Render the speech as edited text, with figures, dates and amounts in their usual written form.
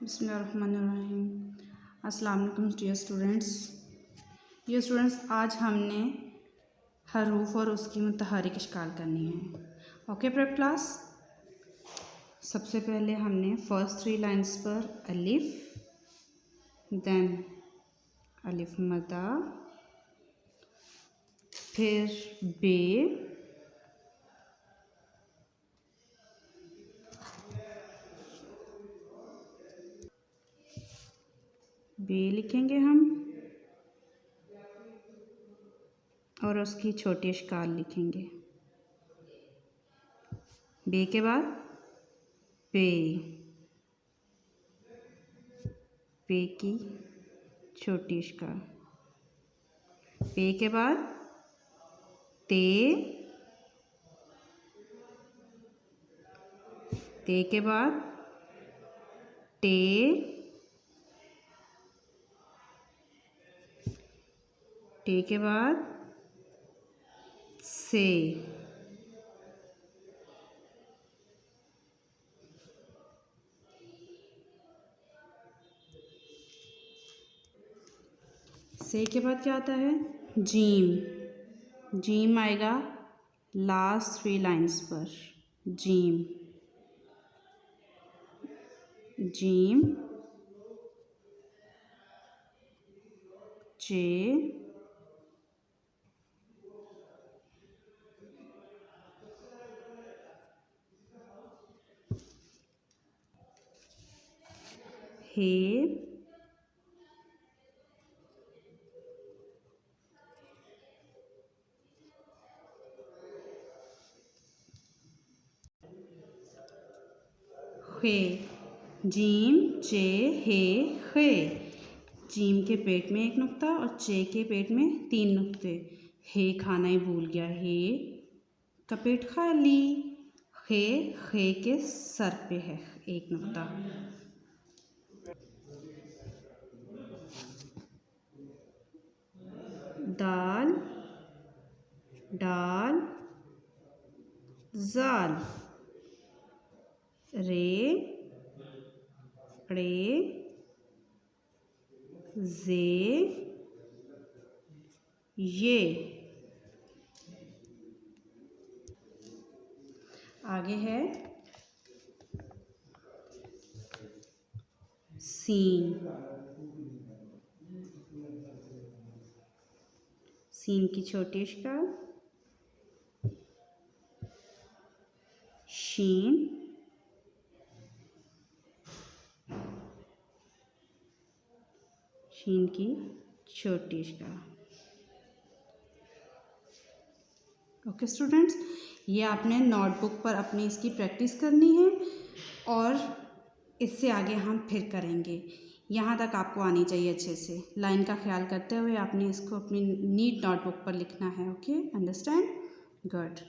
बिस्मिल्लाहिर्रहमानिर्रहीम। अस्सलाम वालेकुम डियर स्टूडेंट्स, आज हमने हरूफ और उसकी मुतहरिक इश्काल करनी है। Okay prep class. सबसे पहले हमने फर्स्ट 3 लाइंस पर अलिफ, देन अलिफ मदा, फिर बे, बे लिखेंगे हम और उसकी छोटी इश्काल लिखेंगे। बे के बाद पे, पे की छोटी इश्काल। पे के बाद ते, ते के बाद टे, टे के बाद से, से के बाद क्या आता है? जीम। जीम आएगा लास्ट 3 लाइंस पर। जीम, जीम, जे, हे, खे। जीम, जे, हे, खे। जीम के पेट में 1 नुक्ता और जे के पेट में 3 नुक्ते। हे खाना ही भूल गया, हे का पेट खाली। खे के सर पे है 1 नुक्ता। दाल, डाल, जाल। रे, रे, जे, ये। आगे है सीन। सीन की छोटी इश्काल। शीन, शीन की छोटी इश्काल। ओके स्टूडेंट्स, ये आपने नोटबुक पर अपनी इसकी प्रैक्टिस करनी है और इससे आगे हम फिर करेंगे। यहाँ तक आपको आनी चाहिए अच्छे से। लाइन का ख्याल करते हुए आपने इसको अपनी नीट नोटबुक पर लिखना है। Okay, understand? गुड।